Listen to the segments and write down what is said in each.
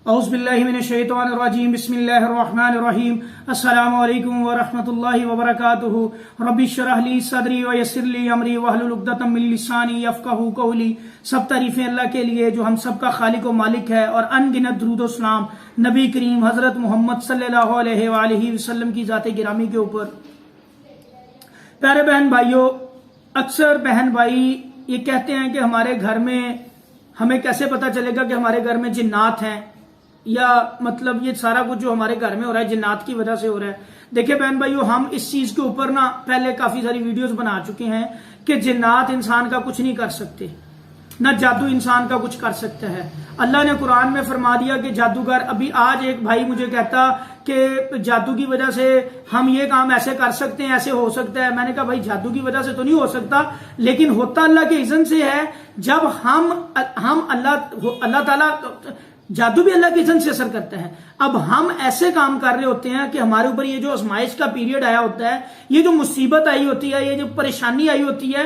اعوذ باللہ من الشیطان الرجیم بسم اللہ الرحمن الرحیم السلام علیکم ورحمۃ اللہ وبرکاتہ رب اشرح لی صدری ویسر لی امری واحلل عقدۃ من لسانی یفقہوا قولی۔ سب تعریفیں اللہ کے لیے جو ہم سب کا خالق و مالک ہے، اور ان گنت درود و سلام نبی کریم حضرت محمد صلی اللہ علیہ وآلہ وسلم کی ذات گرامی کے اوپر۔ پیارے بہن بھائیوں، اکثر بہن بھائی یہ کہتے ہیں کہ ہمارے گھر میں ہمیں کیسے پتہ چلے گا کہ ہمارے گھر میں جنات ہیں، یا مطلب یہ سارا کچھ جو ہمارے گھر میں ہو رہا ہے جنات کی وجہ سے ہو رہا ہے۔ دیکھیں بہن بھائیو، ہم اس چیز کے اوپر پہلے کافی ساری ویڈیوز بنا چکے ہیں کہ جنات انسان کا کچھ نہیں کر سکتے، نہ جادو انسان کا کچھ کر سکتا ہے۔ اللہ نے قرآن میں فرما دیا کہ جادوگر، ابھی آج ایک بھائی مجھے کہتا کہ جادو کی وجہ سے ہم یہ کام ایسے کر سکتے ہیں، ایسے ہو سکتا ہے۔ میں نے کہا بھائی جادو کی وجہ سے تو نہیں ہو سکتا، لیکن ہوتا اللہ کے اذن سے ہے۔ جب ہم اللہ تعالیٰ جادو بھی اللہ کے اذن سے اثر کرتا ہے۔ اب ہم ایسے کام کر رہے ہوتے ہیں کہ ہمارے اوپر یہ جو آزمائش کا پیریڈ آیا ہوتا ہے، یہ جو مصیبت آئی ہوتی ہے، یہ جو پریشانی آئی ہوتی ہے،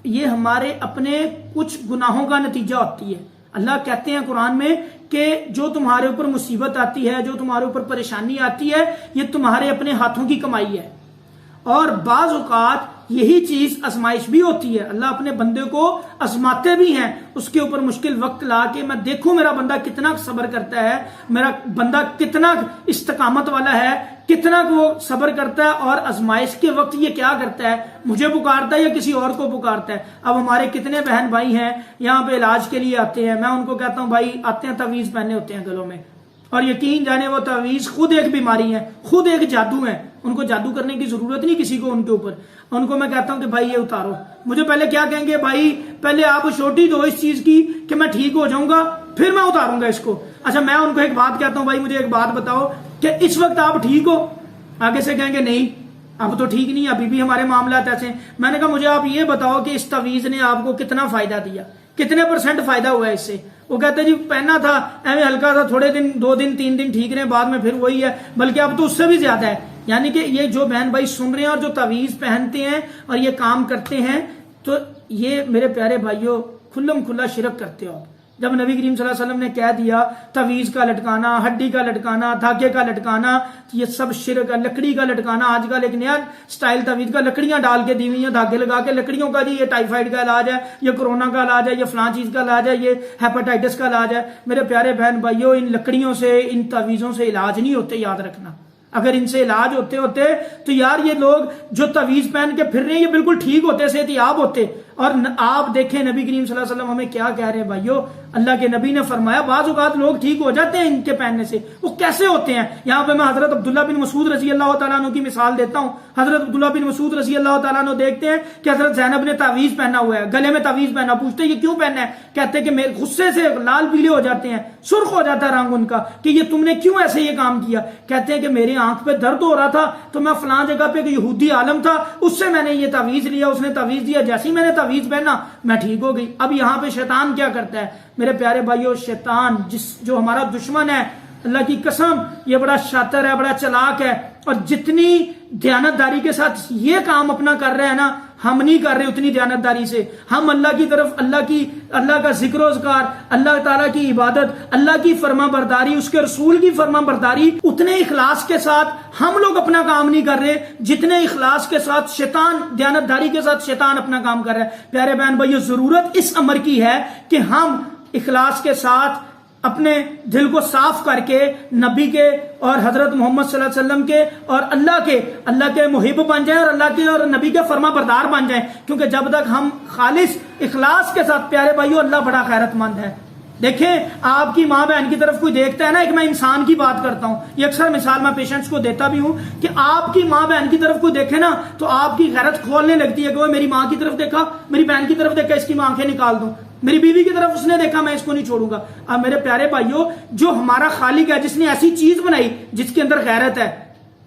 یہ ہمارے اپنے کچھ گناہوں کا نتیجہ ہوتی ہے۔ اللہ کہتے ہیں قرآن میں کہ جو تمہارے اوپر مصیبت آتی ہے، جو تمہارے اوپر پریشانی آتی ہے، یہ تمہارے اپنے ہاتھوں کی کمائی ہے۔ اور بعض اوقات یہی چیز آزمائش بھی ہوتی ہے، اللہ اپنے بندے کو آزماتے بھی ہیں، اس کے اوپر مشکل وقت لا کے میں دیکھوں میرا بندہ کتنا صبر کرتا ہے، میرا بندہ کتنا استقامت والا ہے، کتنا وہ صبر کرتا ہے، اور آزمائش کے وقت یہ کیا کرتا ہے، مجھے پکارتا ہے یا کسی اور کو پکارتا ہے۔ اب ہمارے کتنے بہن بھائی ہیں یہاں پہ علاج کے لیے آتے ہیں، میں ان کو کہتا ہوں بھائی آتے ہیں تعویذ پہنے ہوتے ہیں گلوں میں، اور یقین جانے وہ تعویذ خود ایک بیماری ہے، خود ایک جادو ہے، ان کو جادو کرنے کی ضرورت نہیں کسی کو ان کے اوپر۔ ان کو میں کہتا ہوں کہ بھائی یہ اتارو، مجھے پہلے کیا کہیں گے، بھائی پہلے آپ چھوٹی دو اس چیز کی کہ میں ٹھیک ہو جاؤں گا پھر میں اتاروں گا اس کو۔ اچھا میں ان کو ایک بات کہتا ہوں، بھائی مجھے ایک بات بتاؤ کہ اس وقت آپ ٹھیک ہو؟ آگے سے کہیں گے نہیں اب تو ٹھیک نہیں، ابھی بھی ہمارے معاملات ایسے ہیں۔ میں نے کہا مجھے آپ یہ بتاؤ کہ اس تعویذ نے آپ کو کتنا فائدہ دیا، کتنے % فائدہ ہوا ہے اس سے؟ وہ کہتے ہیں جی پہنا تھا ایویں ہلکا تھا، تھوڑے دن 2 دن 3 دن ٹھیک رہے، بعد میں پھر وہی ہے، بلکہ اب تو اس سے بھی زیادہ ہے۔ یعنی کہ یہ جو بہن بھائی سن رہے ہیں اور جو تعویذ پہنتے ہیں اور یہ کام کرتے ہیں، تو یہ میرے پیارے بھائیوں کھلم کھلا شرک کرتے ہو۔ جب نبی کریم صلی اللہ علیہ وسلم نے کہہ دیا تعویذ کا لٹکانا، ہڈی کا لٹکانا، دھاگے کا لٹکانا، یہ سب شرک ہے۔ لکڑی کا لٹکانا، آج کل ایک نیا سٹائل تعویذ کا، لکڑیاں ڈال کے دی ہوئی ہیں، دھاگے لگا کے لکڑیوں کا، جی یہ ٹائیفائڈ کا علاج ہے، یہ کورونا کا علاج ہے، یہ فلاں چیز کا علاج ہے، یہ ہیپاٹائٹس کا علاج ہے۔ میرے پیارے بہن بھائیوں، ان لکڑیوں سے، ان تعویذوں سے علاج نہیں ہوتے، یاد رکھنا۔ اگر ان سے علاج ہوتے تو یار یہ لوگ جو تعویذ پہن کے پھر رہے ہیں یہ بالکل ٹھیک ہوتے، صحت یاب ہوتے۔ اور آپ دیکھیں نبی کریم صلی اللہ علیہ وسلم ہمیں کیا کہہ رہے ہیں بھائیو، اللہ کے نبی نے فرمایا بعض اوقات لوگ ٹھیک ہو جاتے ہیں ان کے پہننے سے۔ وہ کیسے ہوتے ہیں؟ یہاں پہ میں حضرت عبداللہ بن مسعود رضی اللہ تعالیٰ عنہ کی مثال دیتا ہوں۔ حضرت عبداللہ بن مسعود رضی اللہ تعالیٰ عنہ دیکھتے ہیں کہ حضرت زینب نے تعویذ پہنا ہوا ہے، گلے میں تعویذ پہنا، پوچھتے ہیں یہ کیوں پہنا ہے؟ کہتے ہیں کہ میرے غصے سے لال پیلے ہو جاتے ہیں، سرخ ہو جاتا ہے رنگ ان کا، کہ یہ تم نے کیوں ایسے یہ کام کیا؟ کہتے ہیں کہ میرے آنکھ پہ درد ہو رہا تھا تو میں فلاں جگہ پہ ایک یہودی عالم تھا، اس سے میں نے یہ تعویذ لیا، اس نے تعویذ دیا، جیسے ہی میں نے تعویذ پہنا میں ٹھیک ہو گئی۔ اب یہاں پہ شیطان کیا کرتا ہے میرے پیارے بھائیوں؟ شیطان جو ہمارا دشمن ہے، اللہ کی قسم یہ بڑا شاطر ہے، بڑا چلاک ہے، اور جتنی دیانتداری کے ساتھ یہ کام اپنا کر رہے ہیں نا، ہم نہیں کر رہے اتنی دیانتداری سے۔ ہم اللہ کی طرف، اللہ کا ذکر و اذکار، اللہ تعالیٰ کی عبادت، اللہ کی فرما برداری، اس کے رسول کی فرما برداری، اتنے اخلاص کے ساتھ ہم لوگ اپنا کام نہیں کر رہے جتنے اخلاص کے ساتھ شیطان، دیانتداری کے ساتھ شیطان اپنا کام کر رہا ہے۔ پیارے بہن بھائیو، ضرورت اس امر کی ہے کہ ہم اخلاص کے ساتھ اپنے دل کو صاف کر کے نبی کے اور حضرت محمد صلی اللہ علیہ وسلم کے اور اللہ کے محب بن جائیں، اور اللہ کے اور نبی کے فرما بردار بن جائیں، کیونکہ جب تک ہم خالص اخلاص کے ساتھ، پیارے بھائیو اللہ بڑا خیرت مند ہے۔ دیکھیں آپ کی ماں بہن کی طرف کوئی دیکھتا ہے نا، ایک میں انسان کی بات کرتا ہوں، یہ اکثر مثال میں پیشنٹس کو دیتا بھی ہوں کہ آپ کی ماں بہن کی طرف کوئی دیکھے نا تو آپ کی غیرت کھولنے لگتی ہے کہ وہ میری ماں کی طرف دیکھا، میری بہن کی طرف دیکھا، اس کی میں آنکھیں نکال دوں، میری بیوی کی طرف اس نے دیکھا میں اس کو نہیں چھوڑوں گا۔ اب میرے پیارے بھائیوں، جو ہمارا خالق ہے، جس نے ایسی چیز بنائی جس کے اندر غیرت ہے،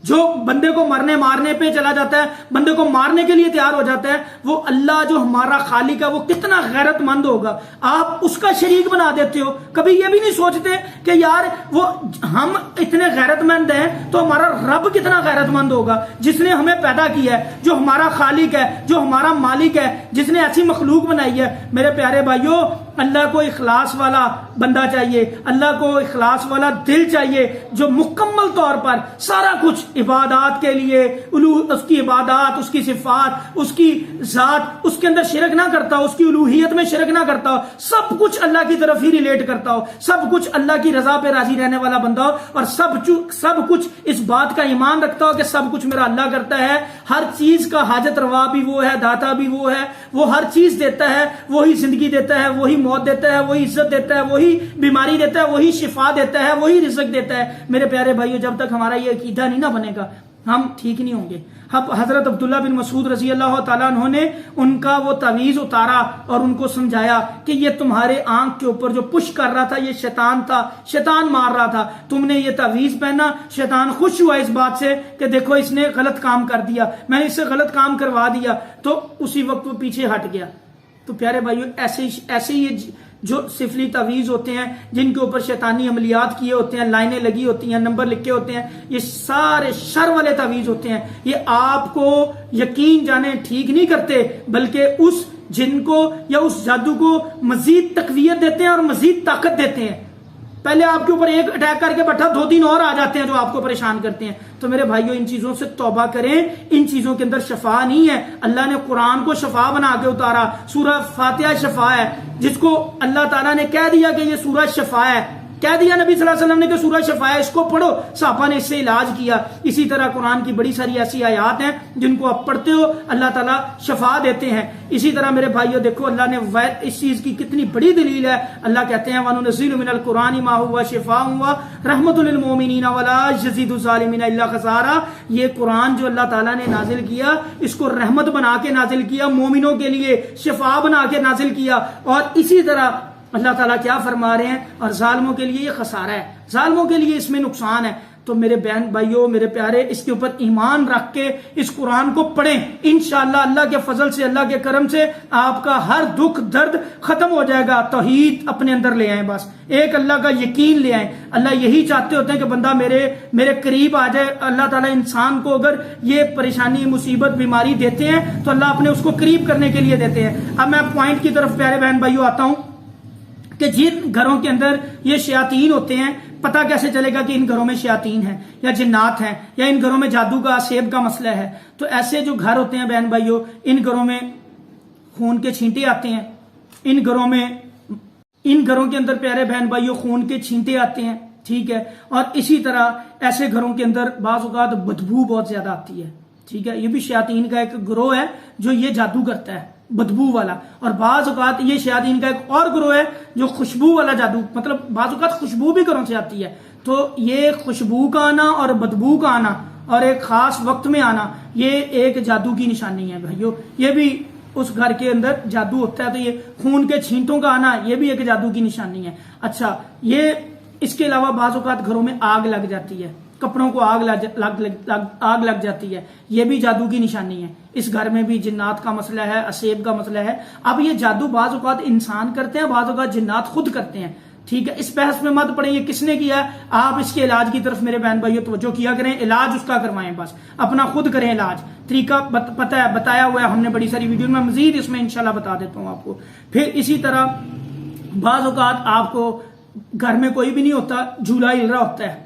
جو بندے کو مرنے مارنے پہ چلا جاتا ہے، بندے کو مارنے کے لیے تیار ہو جاتا ہے، وہ اللہ جو ہمارا خالق ہے وہ کتنا غیرت مند ہوگا۔ آپ اس کا شریک بنا دیتے ہو، کبھی یہ بھی نہیں سوچتے کہ یار وہ ہم اتنے غیرت مند ہیں تو ہمارا رب کتنا غیرت مند ہوگا، جس نے ہمیں پیدا کیا ہے، جو ہمارا خالق ہے، جو ہمارا مالک ہے، جس نے ایسی مخلوق بنائی ہے۔ میرے پیارے بھائیوں، اللہ کو اخلاص والا بندہ چاہیے، اللہ کو اخلاص والا دل چاہیے جو مکمل طور پر سارا کچھ عبادات کے لیے، اس کی عبادات، اس کی صفات، اس کی ذات، اس کے اندر شرک نہ کرتا ہو، اس کی الوہیت میں شرک نہ کرتا ہو، سب کچھ اللہ کی طرف ہی ریلیٹ کرتا ہو، سب کچھ اللہ کی رضا پہ راضی رہنے والا بندہ ہو، اور سب کچھ اس بات کا ایمان رکھتا ہو کہ سب کچھ میرا اللہ کرتا ہے، ہر چیز کا حاجت روا بھی وہ ہے، داتا بھی وہ ہے، وہ ہر چیز دیتا ہے، وہی زندگی دیتا ہے، وہی موت دیتا ہے، وہی عزت دیتا ہے، وہی بیماری دیتا ہے، وہی شفا دیتا ہے، وہی رزق دیتا ہے۔ میرے پیارے بھائیو، جب تک ہمارا یہ عقیدہ نہیں نہ بنے گا ہم ٹھیک نہیں ہوں گے۔ حضرت عبداللہ بن مسعود رضی اللہ تعالیٰ عنہ نے ان کا وہ تعویذ اتارا اور ان کو سمجھایا کہ یہ تمہارے آنکھ کے اوپر جو پش کر رہا تھا یہ شیطان تھا، شیطان مار رہا تھا، تم نے یہ تعویذ پہنا، شیطان خوش ہوا اس بات سے کہ دیکھو اس نے غلط کام کر دیا، میں نے اس سے غلط کام کروا دیا، تو اسی وقت وہ پیچھے ہٹ گیا۔ تو پیارے بھائیو، ایسے ہی جو سفلی تعویذ ہوتے ہیں جن کے اوپر شیطانی عملیات کیے ہوتے ہیں، لائنیں لگی ہوتی ہیں، نمبر لکھے ہوتے ہیں، یہ سارے شر والے تعویذ ہوتے ہیں۔ یہ آپ کو یقین جانے ٹھیک نہیں کرتے، بلکہ اس جن کو یا اس جادو کو مزید تقویت دیتے ہیں اور مزید طاقت دیتے ہیں۔ پہلے آپ کے اوپر ایک اٹیک کر کے بیٹھا، 2-3 اور آ جاتے ہیں جو آپ کو پریشان کرتے ہیں۔ تو میرے بھائیوں، ان چیزوں سے توبہ کریں، ان چیزوں کے اندر شفا نہیں ہے۔ اللہ نے قرآن کو شفا بنا کے اتارا، سورہ فاتحہ شفا ہے، جس کو اللہ تعالیٰ نے کہہ دیا کہ یہ سورہ شفا ہے، کہہ دیا نبی صلی اللہ علیہ وسلم نے کہ سورہ شفا ہے، اس کو پڑھو، صحابہ نے اس سے علاج کیا۔ اسی طرح قرآن کی بڑی ساری ایسی آیات ہیں جن کو آپ پڑھتے ہو اللہ تعالیٰ شفا دیتے ہیں۔ اسی طرح میرے بھائیو دیکھو، اللہ نے اس چیز کی کتنی بڑی دلیل ہے۔ اللہ کہتے ہیں وَنُنَزِّلُ مِنَ الْقُرْآنِ مَا هُوَ شِفَاءٌ وَرَحْمَةٌ لِّلْمُؤْمِنِينَ وَلَا يَزِيدُ الظَّالِمِينَ إِلَّا خَسَارًا۔ یہ قرآن جو اللہ تعالیٰ نے نازل کیا، اس کو رحمت بنا کے نازل کیا، مومنوں کے لیے شفا بنا کے نازل کیا۔ اور اسی طرح اللہ تعالیٰ کیا فرما رہے ہیں، اور ظالموں کے لیے یہ خسارہ ہے، ظالموں کے لیے اس میں نقصان ہے۔ تو میرے بہن بھائیوں، میرے پیارے، اس کے اوپر ایمان رکھ کے اس قرآن کو پڑھیں، انشاءاللہ اللہ کے فضل سے، اللہ کے کرم سے آپ کا ہر دکھ درد ختم ہو جائے گا۔ توحید اپنے اندر لے آئیں، بس ایک اللہ کا یقین لے آئیں۔ اللہ یہی چاہتے ہوتے ہیں کہ بندہ میرے قریب آ جائے۔ اللہ تعالیٰ انسان کو اگر یہ پریشانی، مصیبت، بیماری دیتے ہیں تو اللہ اپنے اس کو قریب کرنے کے لیے دیتے ہیں۔ اب میں پوائنٹ کی طرف پیارے بہن بھائیوں آتا ہوں کہ جن گھروں کے اندر یہ شیاطین ہوتے ہیں، پتہ کیسے چلے گا کہ ان گھروں میں شیاطین ہیں یا جنات ہیں یا ان گھروں میں جادو کا، سیب کا مسئلہ ہے؟ تو ایسے جو گھر ہوتے ہیں بہن بھائیوں، ان گھروں میں خون کے چھینٹے آتے ہیں، ان گھروں کے اندر پیارے بہن بھائیوں خون کے چھینٹے آتے ہیں، ٹھیک ہے؟ اور اسی طرح ایسے گھروں کے اندر بعض اوقات بدبو بہت زیادہ آتی ہے، ٹھیک ہے؟ یہ بھی شیاطین کا ایک گروہ ہے جو یہ جادو کرتا ہے، بدبو والا۔ اور بعض اوقات یہ شیاطین کا ایک اور گروہ ہے جو خوشبو والا جادو، مطلب بعض اوقات خوشبو بھی گھروں سے آتی ہے۔ تو یہ خوشبو کا آنا اور بدبو کا آنا اور ایک خاص وقت میں آنا، یہ ایک جادو کی نشانی ہے بھائیو۔ یہ بھی اس گھر کے اندر جادو ہوتا ہے، تو یہ خون کے چھینٹوں کا آنا، یہ بھی ایک جادو کی نشانی ہے۔ اچھا، یہ اس کے علاوہ بعض اوقات گھروں میں آگ لگ جاتی ہے، کپڑوں کو آگ لگ جاتی ہے، یہ بھی جادو کی نشانی ہے۔ اس گھر میں بھی جنات کا مسئلہ ہے، اسیب کا مسئلہ ہے۔ اب یہ جادو بعض اوقات انسان کرتے ہیں، بعض اوقات جنات خود کرتے ہیں، ٹھیک ہے؟ اس بحث میں مت پڑیں یہ کس نے کیا ہے، آپ اس کے علاج کی طرف میرے بہن بھائیوں توجہ کیا کریں، علاج اس کا کروائیں، بس اپنا خود کریں علاج۔ طریقہ پتہ ہے، بتایا ہوا ہے ہم نے بڑی ساری ویڈیو میں، مزید اس میں انشاءاللہ بتا دیتا ہوں آپ کو۔ پھر اسی طرح بعض اوقات آپ کو گھر میں کوئی بھی نہیں ہوتا، جھولا ہل رہا ہوتا ہے۔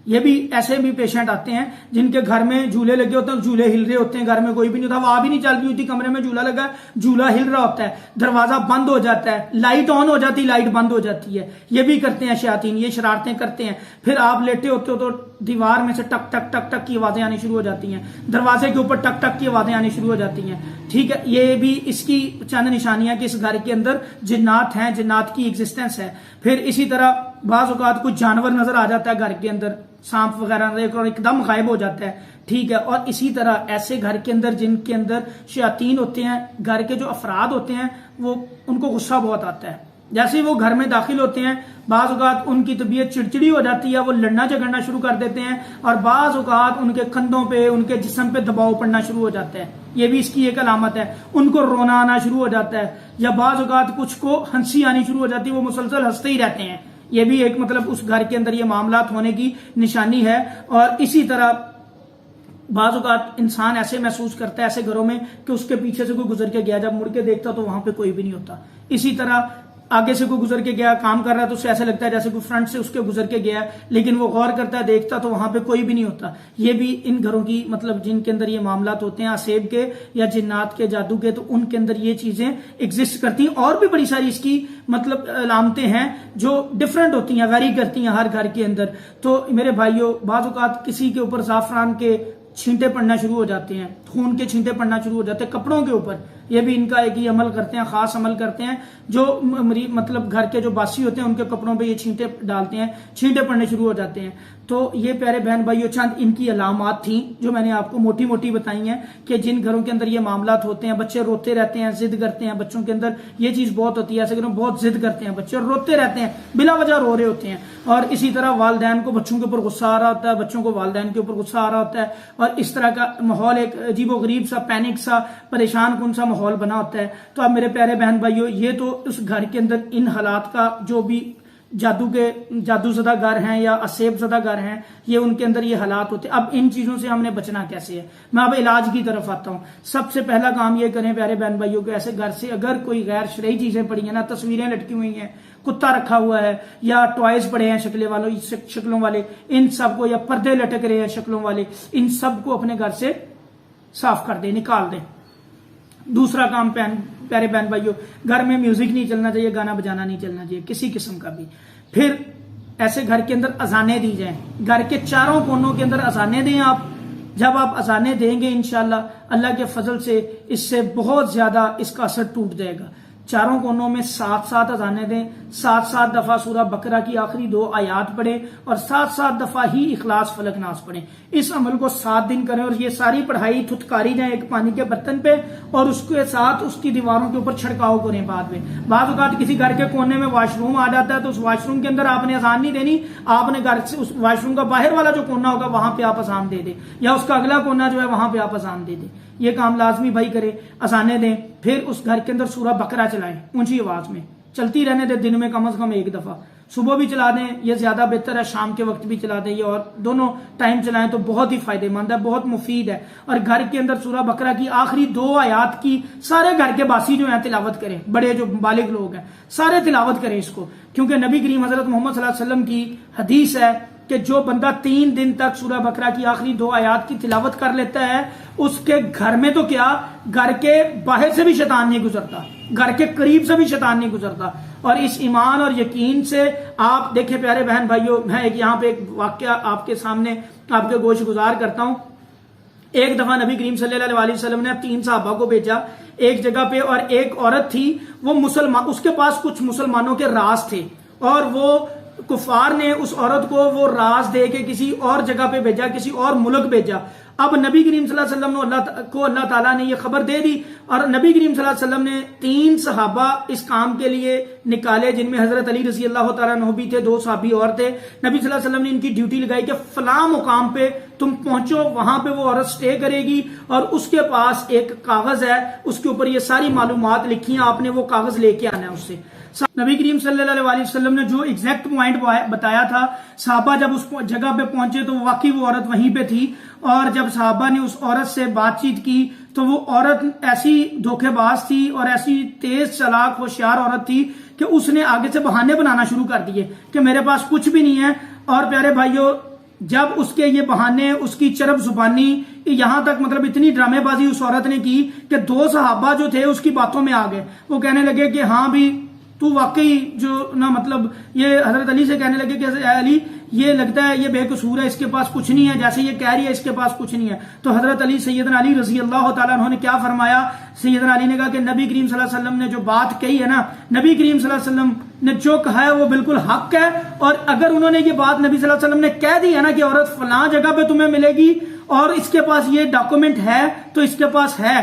یہ بھی ایسے بھی پیشنٹ آتے ہیں جن کے گھر میں جھولے لگے ہوتے ہیں، جھولے ہل رہے ہوتے ہیں، گھر میں کوئی بھی نہیں ہوتا، ہوا بھی نہیں چل رہی ہوتی، کمرے میں جھولا لگا ہے، جھولا ہل رہا ہوتا ہے، دروازہ بند ہو جاتا ہے، لائٹ آن ہو جاتی، لائٹ بند ہو جاتی ہے۔ یہ بھی کرتے ہیں شیاطین، یہ شرارتیں کرتے ہیں۔ پھر آپ لیٹے ہوتے ہو تو دیوار میں سے ٹک ٹک ٹک ٹک کی آوازیں آنی شروع ہو جاتی ہیں، دروازے کے اوپر ٹک ٹک کی آوازیں آنی شروع ہو جاتی ہیں، ٹھیک ہے؟ یہ بھی اس کی چند نشانیاں کہ اس گھر کے اندر جنات ہیں، جنات کی ایگزسٹنس ہے۔ پھر اسی طرح بعض اوقات کچھ جانور نظر آ جاتا ہے گھر کے اندر، سانپ وغیرہ اور ایک دم غائب ہو جاتا ہے، ٹھیک ہے؟ اور اسی طرح ایسے گھر کے اندر جن کے اندر شیاطین ہوتے ہیں، گھر کے جو افراد ہوتے ہیں وہ ان کو غصہ بہت آتا ہے، جیسے ہی وہ گھر میں داخل ہوتے ہیں بعض اوقات ان کی طبیعت چڑچڑی ہو جاتی ہے، وہ لڑنا جھگڑنا شروع کر دیتے ہیں، اور بعض اوقات ان کے کندھوں پہ، ان کے جسم پہ دباؤ پڑنا شروع ہو جاتا ہے، یہ بھی اس کی ایک علامت ہے۔ ان کو رونا آنا شروع ہو جاتا ہے، یا بعض اوقات کچھ کو ہنسی آنی شروع ہو جاتی ہے، وہ مسلسل ہنستے ہی رہتے ہیں، یہ بھی ایک مطلب اس گھر کے اندر یہ معاملات ہونے کی نشانی ہے۔ اور اسی طرح بعض اوقات انسان ایسے محسوس کرتا ہے ایسے گھروں میں کہ اس کے پیچھے سے کوئی گزر کے گیا، جب مڑ کے دیکھتا تو وہاں پہ کوئی بھی نہیں ہوتا۔ اسی طرح آگے سے کوئی گزر کے گیا کام کر رہا ہے تو اسے ایسا لگتا ہے جیسے کوئی فرنٹ سے اس کے گزر کے گیا ہے، لیکن وہ غور کرتا ہے دیکھتا تو وہاں پہ کوئی بھی نہیں ہوتا۔ یہ بھی ان گھروں کی مطلب جن کے اندر یہ معاملات ہوتے ہیں اسیب کے یا جنات کے جادو کے، تو ان کے اندر یہ چیزیں ایگزسٹ کرتی ہیں۔ اور بھی بڑی ساری اس کی مطلب علامتیں ہیں جو ڈفرینٹ ہوتی ہیں، ویری کرتی ہیں ہر گھر کے اندر۔ تو میرے بھائیوں، بعض اوقات کسی کے اوپر زعفران کے چھینٹے پڑنا شروع ہو جاتے ہیں، خون کے چھینٹے پڑنا شروع ہو جاتے ہیں کپڑوں کے اوپر، یہ بھی ان کا ایک ہی عمل کرتے ہیں، خاص عمل کرتے ہیں۔ جو مطلب گھر کے جو باسی ہوتے ہیں ان کے کپڑوں پہ یہ چھینٹے ڈالتے ہیں، چھینٹے پڑنے شروع ہو جاتے ہیں۔ تو یہ پیارے بہن بھائیوں چند ان کی علامات تھیں جو میں نے آپ کو موٹی موٹی بتائی ہیں کہ جن گھروں کے اندر یہ معاملات ہوتے ہیں، بچے روتے رہتے ہیں، ضد کرتے ہیں، بچوں کے اندر یہ چیز بہت ہوتی ہے، ایسے کہ بہت ضد کرتے ہیں بچے اور روتے رہتے ہیں، بلا وجہ رو رہے ہوتے ہیں۔ اور اسی طرح والدین کو بچوں کے اوپر غصہ آ رہا ہوتا ہے، بچوں کو والدین کے اوپر غصہ آ رہا ہوتا ہے، اور اس طرح کا ماحول ایک عجیب و غریب سا، پینک سا، پریشان کن سا ماحول بنا ہوتا ہے۔ تو اب میرے پیارے بہن بھائیوں، یہ تو اس گھر کے اندر ان حالات کا جو بھی جادو زدہ گھر ہیں یا اسیب زدہ گھر ہیں، یہ ان کے اندر یہ حالات ہوتے ہیں۔ اب ان چیزوں سے ہم نے بچنا کیسے ہے؟ میں اب علاج کی طرف آتا ہوں۔ سب سے پہلا کام یہ کریں پیارے بہن بھائیوں کہ ایسے گھر سے اگر کوئی غیر شرعی چیزیں پڑی ہیں نا، تصویریں لٹکی ہوئی ہیں، کتا رکھا ہوا ہے یا ٹوائز پڑے ہیں شکلوں والے، ان سب کو، یا پردے لٹک رہے ہیں شکلوں والے، ان سب کو اپنے گھر سے صاف کر دیں، نکال دیں۔ دوسرا کام پیارے بہن بھائیوں، گھر میں میوزک نہیں چلنا چاہیے، گانا بجانا نہیں چلنا چاہیے کسی قسم کا بھی۔ پھر ایسے گھر کے اندر اذانیں دی جائیں، گھر کے چاروں کونوں کے اندر اذانیں دیں آپ۔ جب آپ اذانیں دیں گے انشاءاللہ اللہ کے فضل سے اس سے بہت زیادہ اس کا اثر ٹوٹ جائے گا۔ چاروں کونوں میں 7 اذانیں دیں، 7 دفعہ سورہ بقرہ کی آخری 2 آیات پڑھیں اور 7 دفعہ ہی اخلاص فلق ناس پڑھیں۔ اس عمل کو 7 دن کریں اور یہ ساری پڑھائی تھتکاری جائیں ایک پانی کے برتن پہ، اور اس کے ساتھ اس کی دیواروں کے اوپر چھڑکاؤ کریں۔ بعد میں بعض اوقات کسی گھر کے کونے میں واش روم آ جاتا ہے تو اس واش روم کے اندر آپ نے اذان نہیں دینی، آپ نے گھر سے اس واش روم کا باہر والا جو کونا ہوگا وہاں پہ آپ اذان دے دیں، یا اس کا اگلا کونا جو ہے وہاں پہ آپ اذان دے دیں۔ یہ کام لازمی بھائی کرے، اذانیں دیں۔ پھر اس گھر کے اندر سورہ بقرہ چلائیں اونچی آواز میں، چلتی رہنے دیں دن میں کم از کم 1 دفعہ، صبح بھی چلا دیں، یہ زیادہ بہتر ہے، شام کے وقت بھی چلا دیں، یہ اور دونوں ٹائم چلائیں تو بہت ہی فائدہ مند ہے، بہت مفید ہے۔ اور گھر کے اندر سورہ بقرہ کی آخری 2 آیات کی سارے گھر کے باسی جو ہیں تلاوت کریں، بڑے جو بالغ لوگ ہیں سارے تلاوت کریں اس کو، کیونکہ نبی کریم حضرت محمد صلی اللہ علیہ وسلم کی حدیث ہے کہ جو بندہ 3 دن تک سورہ بقرہ کی آخری 2 آیات کی تلاوت کر لیتا ہے، اس کے گھر میں تو کیا، گھر کے باہر سے بھی شیطان نہیں گزرتا، گھر کے قریب سے بھی شیطان نہیں گزرتا۔ اور اس ایمان اور یقین سے آپ دیکھیں پیارے بہن بھائیوں، میں یہاں پہ ایک واقعہ آپ کے سامنے آپ کے گوش گزار کرتا ہوں۔ ایک دفعہ نبی کریم صلی اللہ علیہ وسلم نے 3 صحابہ کو بھیجا ایک جگہ پہ، اور ایک عورت تھی وہ مسلمان، اس کے پاس کچھ مسلمانوں کے راز تھے، اور وہ کفار نے اس عورت کو وہ راز دے کے کسی اور جگہ پہ بھیجا، کسی اور ملک بھیجا۔ اب نبی کریم صلی اللہ علیہ وسلم نے اللہ تعالیٰ نے یہ خبر دے دی، اور نبی کریم صلی اللہ علیہ وسلم نے 3 صحابہ اس کام کے لیے نکالے، جن میں حضرت علی رضی اللہ تعالیٰ عنہ بھی تھے، 2 صحابی اور تھے۔ نبی صلی اللہ علیہ وسلم نے ان کی ڈیوٹی لگائی کہ فلاں مقام پہ تم پہنچو، وہاں پہ وہ عورت سٹے کرے گی، اور اس کے پاس ایک کاغذ ہے، اس کے اوپر یہ ساری معلومات لکھی ہیں، آپ نے وہ کاغذ لے کے آنا ہے اس سے۔ نبی کریم صلی اللہ علیہ وسلم نے جو ایگزیکٹ پوائنٹ بتایا تھا، صحابہ جب اس جگہ پہ پہنچے تو واقعی وہ عورت وہیں پہ تھی، اور جب صحابہ نے اس عورت سے بات چیت کی تو وہ عورت ایسی دھوکے باز تھی اور ایسی تیز چالاک ہوشیار عورت تھی کہ اس نے آگے سے بہانے بنانا شروع کر دیے کہ میرے پاس کچھ بھی نہیں ہے۔ اور پیارے بھائیوں، جب اس کے یہ بہانے، اس کی چرب زبانی، یہاں تک مطلب اتنی ڈرامے بازی اس عورت نے کی کہ 2 صحابہ جو تھے اس کی باتوں میں آ گئے، وہ کہنے لگے کہ ہاں بھی تو واقعی جو نا مطلب، یہ حضرت علی سے کہنے لگے کہ اے علی، یہ لگتا ہے یہ بے قصور ہے، اس کے پاس کچھ نہیں ہے، جیسے یہ کہہ رہی ہے اس کے پاس کچھ نہیں ہے۔ تو حضرت علی، سیدنا علی رضی اللہ تعالیٰ عنہ نے کیا فرمایا؟ سیدنا علی نے کہا کہ نبی کریم صلی اللہ علیہ وسلم نے جو بات کہی ہے نا، نبی کریم صلی اللہ علیہ وسلم نے جو کہا ہے وہ بالکل حق ہے، اور اگر انہوں نے یہ بات نبی صلی اللہ علیہ وسلم نے کہہ دی ہے نا کہ عورت فلاں جگہ پہ تمہیں ملے گی اور اس کے پاس یہ ڈاکومنٹ ہے، تو اس کے پاس ہے۔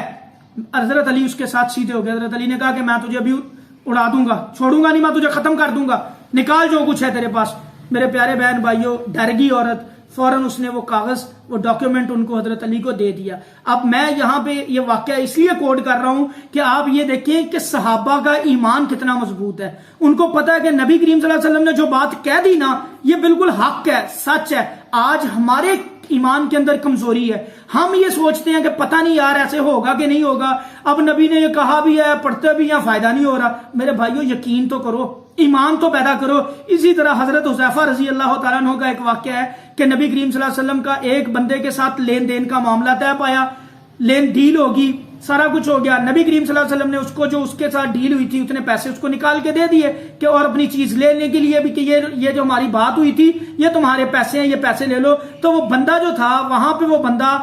حضرت علی اس کے ساتھ سیدھے ہو گئے۔ حضرت علی نے کہا کہ میں تجھے ابھی اڑا دوں گا، چھوڑوں گا نہیں، میں تجھے ختم کر دوں گا، نکال جو کچھ ہے تیرے پاس۔ میرے پیارے بہن بھائیوں، ڈر گئی عورت، فوراً اس نے وہ کاغذ، وہ ڈاکیومنٹ ان کو حضرت علی کو دے دیا۔ اب میں یہاں پہ یہ واقعہ اس لیے کوڈ کر رہا ہوں کہ آپ یہ دیکھیں کہ صحابہ کا ایمان کتنا مضبوط ہے، ان کو پتا ہے کہ نبی کریم صلی اللہ علیہ وسلم نے جو بات کہہ دی نا، یہ بالکل حق ہے، سچ ہے۔ آج ہمارے ایمان کے اندر کمزوری ہے. ہم یہ سوچتے ہیں کہ پتہ نہیں یار ایسے ہوگا کہ نہیں ہوگا, اب نبی نے یہ کہا بھی ہے, پڑھتے بھی ہیں, فائدہ نہیں ہو رہا. میرے بھائیو یقین تو کرو, ایمان تو پیدا کرو. اسی طرح حضرت حذیفہ رضی اللہ تعالیٰ عنہ کا ایک واقعہ ہے کہ نبی کریم صلی اللہ علیہ وسلم کا ایک بندے کے ساتھ لین دین کا معاملہ طے پایا, ڈیل ہوگی, سارا کچھ ہو گیا. نبی کریم صلی اللہ علیہ وسلم نے اس کو جو اس کے ساتھ ڈیل ہوئی تھی اتنے پیسے اس کو نکال کے دے دیے کہ اور اپنی چیز لینے کے لیے بھی کہ یہ جو ہماری بات ہوئی تھی یہ تمہارے پیسے ہیں, یہ پیسے لے لو. تو وہ بندہ جو تھا وہاں پہ وہ بندہ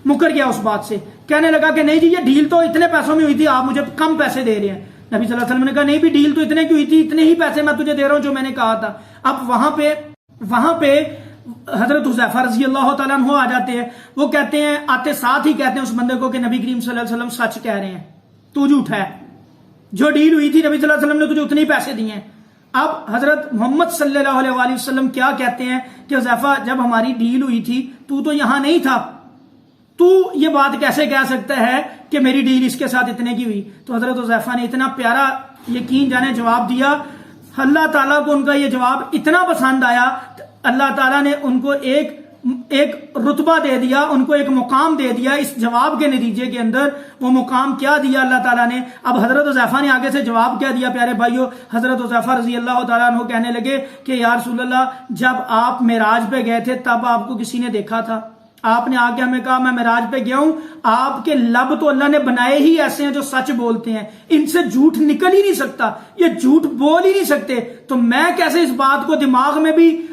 مکر گیا اس بات سے, کہنے لگا کہ نہیں جی یہ ڈیل تو اتنے پیسوں میں ہوئی تھی, آپ مجھے کم پیسے دے رہے ہیں. نبی صلی اللہ علیہ وسلم نے کہا نہیں بھی ڈیل تو اتنے کی ہوئی تھی, اتنے ہی پیسے میں تجھے دے رہا ہوں جو میں نے کہا تھا. اب وہاں پہ حضرت حذیفہ رضی اللہ تعالیٰ عنہ آ جاتے ہیں. وہ کہتے ہیں, آتے ساتھ ہی کہتے ہیں اس بندے کو کہ نبی کریم صلی اللہ علیہ وسلم سچ کہہ رہے ہیں, تو جھوٹا ہے, جو ڈیل ہوئی تھی نبی صلی اللہ علیہ وسلم نے تجھے اتنے ہی پیسے دیے ہیں. اب حضرت محمد صلی اللہ علیہ وآلہ وسلم کیا کہتے ہیں کہ حذیفہ جب ہماری ڈیل ہوئی تھی تو یہاں نہیں تھا, تو یہ بات کیسے کہہ سکتا ہے کہ میری ڈیل اس کے ساتھ اتنے کی ہوئی. تو حضرت حذیفہ نے اتنا پیارا یقین جانے جواب دیا, اللہ تعالیٰ کو ان کا یہ جواب اتنا پسند آیا, اللہ تعالیٰ نے ان کو ایک رتبہ دے دیا, ان کو ایک مقام دے دیا اس جواب کے نتیجے کے اندر. وہ مقام کیا دیا اللہ تعالیٰ نے؟ اب حضرت حذیفہ نے آگے سے جواب کیا دیا پیارے بھائیو. حضرت حذیفہ رضی اللہ تعالیٰ عنہ کہنے لگے کہ یا رسول اللہ, جب آپ معراج پہ گئے تھے تب آپ کو کسی نے دیکھا تھا؟ آپ نے آ کے ہمیں کہا میں معراج پہ گیا ہوں. آپ کے لب تو اللہ نے بنائے ہی ایسے ہیں جو سچ بولتے ہیں, ان سے جھوٹ نکل ہی نہیں سکتا, یہ جھوٹ بول ہی نہیں سکتے. تو میں کیسے اس بات کو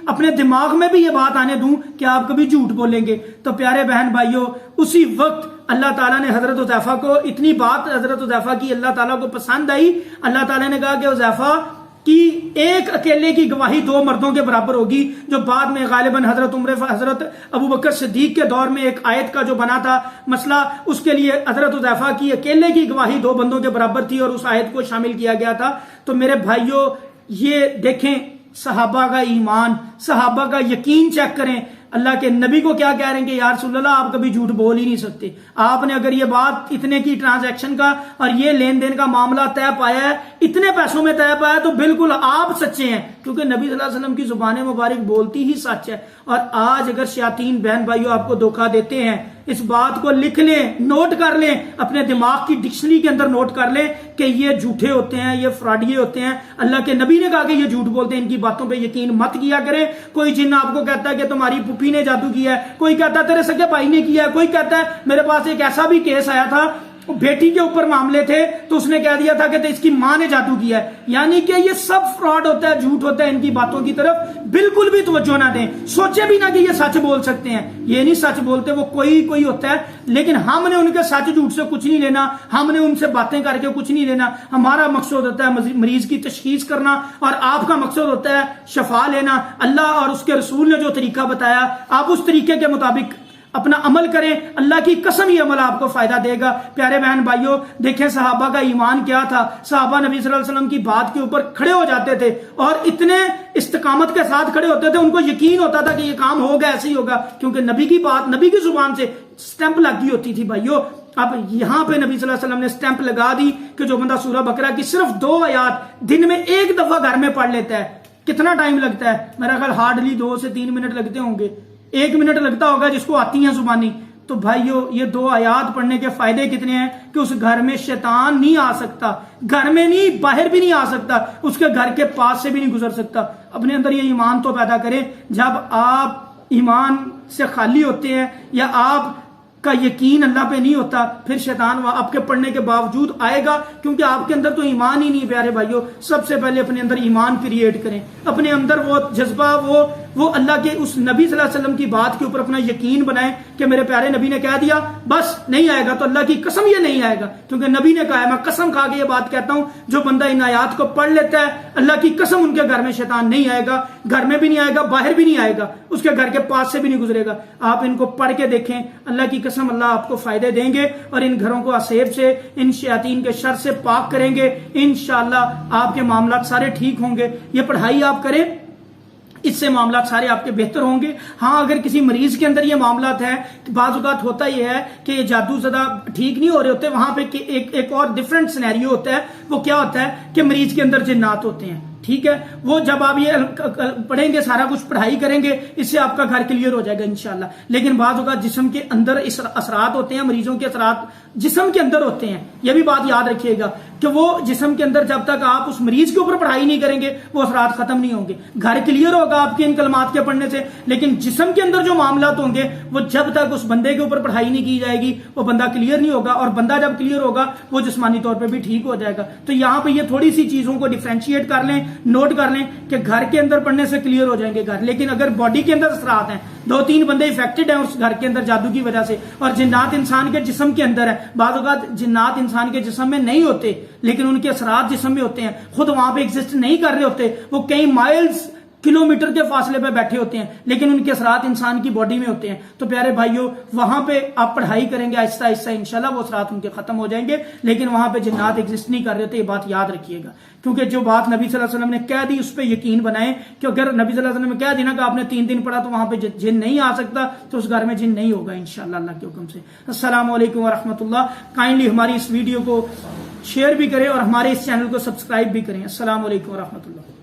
اپنے دماغ میں بھی یہ بات آنے دوں کہ آپ کبھی جھوٹ بولیں گے؟ تو پیارے بہن بھائیوں, اسی وقت اللہ تعالیٰ نے حضرت حذیفہ کو اتنی بات حضرت حذیفہ کی اللہ تعالیٰ کو پسند آئی. اللہ تعالیٰ نے کہا کہ حذیفہ کی ایک اکیلے کی گواہی 2 مردوں کے برابر ہوگی, جو بعد میں غالباً حضرت عمر حضرت ابو بکر صدیق کے دور میں ایک آیت کا جو بنا تھا مسئلہ, اس کے لیے حضرت حذیفہ کی اکیلے کی گواہی 2 بندوں کے برابر تھی اور اس آیت کو شامل کیا گیا تھا. تو میرے بھائیوں یہ دیکھیں صحابہ کا ایمان, صحابہ کا یقین چیک کریں. اللہ کے نبی کو کیا کہہ رہے ہیں کہ یا رسول اللہ آپ کبھی جھوٹ بول ہی نہیں سکتے. آپ نے اگر یہ بات اتنے کی ٹرانزیکشن کا اور یہ لین دین کا معاملہ طے پایا ہے, اتنے پیسوں میں طے پایا, تو بالکل آپ سچے ہیں, کیونکہ نبی صلی اللہ علیہ وسلم کی زبان مبارک بولتی ہی سچ ہے. اور آج اگر شیاطین بہن بھائیوں آپ کو دھوکہ دیتے ہیں, اس بات کو لکھ لیں, نوٹ کر لیں, اپنے دماغ کی ڈکشنری کے اندر نوٹ کر لیں کہ یہ جھوٹے ہوتے ہیں, یہ فراڈیے ہوتے ہیں. اللہ کے نبی نے کہا کہ یہ جھوٹ بولتے ہیں, ان کی باتوں پہ یقین مت کیا کریں. کوئی جن آپ کو کہتا ہے کہ تمہاری پھوپھی نے جادو کیا ہے, کوئی کہتا ہے تیرے سگے بھائی نے کیا ہے, کوئی کہتا ہے میرے پاس ایک ایسا بھی کیس آیا تھا بیٹی کے اوپر معاملے تھے تو اس نے کہہ دیا تھا کہ اس کی ماں نے جادو کیا ہے. یعنی کہ یہ سب فراڈ ہوتا ہے, جھوٹ ہوتا ہے. ان کی باتوں کی طرف بالکل بھی توجہ نہ دیں, سوچے بھی نہ کہ یہ سچ بول سکتے ہیں. یہ نہیں سچ بولتے, وہ کوئی ہوتا ہے, لیکن ہم نے ان کے سچ جھوٹ سے کچھ نہیں لینا, ہم نے ان سے باتیں کر کے کچھ نہیں لینا. ہمارا مقصد ہوتا ہے مریض کی تشخیص کرنا, اور آپ کا مقصد ہوتا ہے شفا لینا. اللہ اور اس کے رسول نے جو طریقہ بتایا آپ اس طریقے کے مطابق اپنا عمل کریں. اللہ کی قسم یہ عمل آپ کو فائدہ دے گا. پیارے بہن بھائیوں دیکھیں صحابہ کا ایمان کیا تھا. صحابہ نبی صلی اللہ علیہ وسلم کی بات کے اوپر کھڑے ہو جاتے تھے اور اتنے استقامت کے ساتھ کھڑے ہوتے تھے, ان کو یقین ہوتا تھا کہ یہ کام ہوگا, ایسے ہی ہوگا, کیونکہ نبی کی بات نبی کی زبان سے سٹیمپ لگی ہوتی تھی. بھائیوں اب یہاں پہ نبی صلی اللہ علیہ وسلم نے سٹیمپ لگا دی کہ جو بندہ سورہ بقرہ کی صرف 2 آیات دن میں ایک دفعہ گھر میں پڑھ لیتا ہے, کتنا ٹائم لگتا ہے؟ میرا خیال ہارڈلی 2 سے 3 منٹ لگتے ہوں گے, 1 منٹ لگتا ہوگا جس کو آتی ہیں زبانی. تو بھائیو یہ 2 آیات پڑھنے کے فائدے کتنے ہیں کہ اس گھر میں شیطان نہیں آ سکتا, گھر میں نہیں, باہر بھی نہیں آ سکتا, اس کے گھر کے پاس سے بھی نہیں گزر سکتا. اپنے اندر یہ ایمان تو پیدا کریں. جب آپ ایمان سے خالی ہوتے ہیں یا آپ کا یقین اللہ پہ نہیں ہوتا, پھر شیطان آپ کے پڑھنے کے باوجود آئے گا, کیونکہ آپ کے اندر تو ایمان ہی نہیں. پیارے بھائیوں سب سے پہلے اپنے اندر ایمان کریٹ کریں, اپنے اندر وہ جذبہ وہ اللہ کے اس نبی صلی اللہ علیہ وسلم کی بات کے اوپر اپنا یقین بنائیں کہ میرے پیارے نبی نے کہہ دیا بس نہیں آئے گا. تو اللہ کی قسم یہ نہیں آئے گا, کیونکہ نبی نے کہا ہے. میں قسم کھا کے یہ بات کہتا ہوں, جو بندہ ان آیات کو پڑھ لیتا ہے اللہ کی قسم ان کے گھر میں شیطان نہیں آئے گا, گھر میں بھی نہیں آئے گا, باہر بھی نہیں آئے گا, اس کے گھر کے پاس سے بھی نہیں گزرے گا. آپ ان کو پڑھ کے دیکھیں, اللہ کی قسم اللہ آپ کو فائدے دیں گے اور ان گھروں کو اسیب سے, ان شیاطین کے شر سے پاک کریں گے. انشاءاللہ آپ کے معاملات سارے ٹھیک ہوں گے. یہ پڑھائی آپ کریں, اس سے معاملات سارے آپ کے بہتر ہوں گے. ہاں اگر کسی مریض کے اندر یہ معاملات ہیں, بعض اوقات ہوتا یہ ہے کہ یہ جادو زدہ ٹھیک نہیں ہو رہے ہوتے, وہاں پہ ایک اور ڈفرینٹ سینیریو ہوتا ہے. وہ کیا ہوتا ہے کہ مریض کے اندر جنات ہوتے ہیں. ٹھیک ہے، وہ جب آپ یہ پڑھیں گے، سارا کچھ پڑھائی کریں گے، اس سے آپ کا گھر کلیئر ہو جائے گا انشاءاللہ۔ لیکن بعض اوقات جسم کے اندر اثرات ہوتے ہیں، مریضوں کے اثرات جسم کے اندر ہوتے ہیں، یہ بھی بات یاد رکھیے گا کہ وہ جسم کے اندر جب تک آپ اس مریض کے اوپر پڑھائی نہیں کریں گے وہ اثرات ختم نہیں ہوں گے۔ گھر کلیئر ہوگا آپ کے ان کلمات کے پڑھنے سے، لیکن جسم کے اندر جو معاملات ہوں گے وہ جب تک اس بندے کے اوپر پڑھائی نہیں کی جائے گی وہ بندہ کلیئر نہیں ہوگا، اور بندہ جب کلیئر ہوگا وہ جسمانی طور پہ بھی ٹھیک ہو جائے گا۔ تو یہاں پہ یہ تھوڑی سی چیزوں کو ڈیفرینشیٹ کر لیں، نوٹ کر لیں کہ گھر کے اندر پڑھنے سے کلیئر ہو جائیں گے گھر، لیکن اگر باڈی کے اندر اثرات ہیں، 2-3 بندے افیکٹڈ ہیں اس گھر کے اندر جادو کی وجہ سے، اور جنات انسان کے جسم کے اندر ہے، بعض اوقات جنات انسان کے جسم میں نہیں ہوتے لیکن ان کے اثرات جسم میں ہوتے ہیں، خود وہاں پہ ایگزسٹ نہیں کر رہے ہوتے، وہ کئی مائلز کلومیٹر کے فاصلے پہ بیٹھے ہوتے ہیں لیکن ان کے اثرات انسان کی باڈی میں ہوتے ہیں۔ تو پیارے بھائیوں، وہاں پہ آپ پڑھائی کریں گے آہستہ آہستہ انشاءاللہ وہ اثرات ان کے ختم ہو جائیں گے، لیکن وہاں پہ جنات ایگزسٹ نہیں کر رہے ہوتے، یہ بات یاد رکھیے گا، کیونکہ جو بات نبی صلی اللہ علیہ وسلم نے کہہ دی اس پہ یقین بنائیں کہ اگر نبی صلی اللہ علیہ وسلم نے کہہ دی نا کہ آپ نے 3 دن پڑھا تو وہاں پہ جن نہیں آ سکتا تو اس گھر میں جن نہیں ہوگا انشاءاللہ اللہ کے حکم سے۔ السلام علیکم ورحمۃ اللہ۔ کائنڈلی ہماری اس ویڈیو کو شیئر بھی کریں اور ہمارے اس چینل کو سبسکرائب بھی کریں۔ السلام علیکم ورحمۃ اللہ۔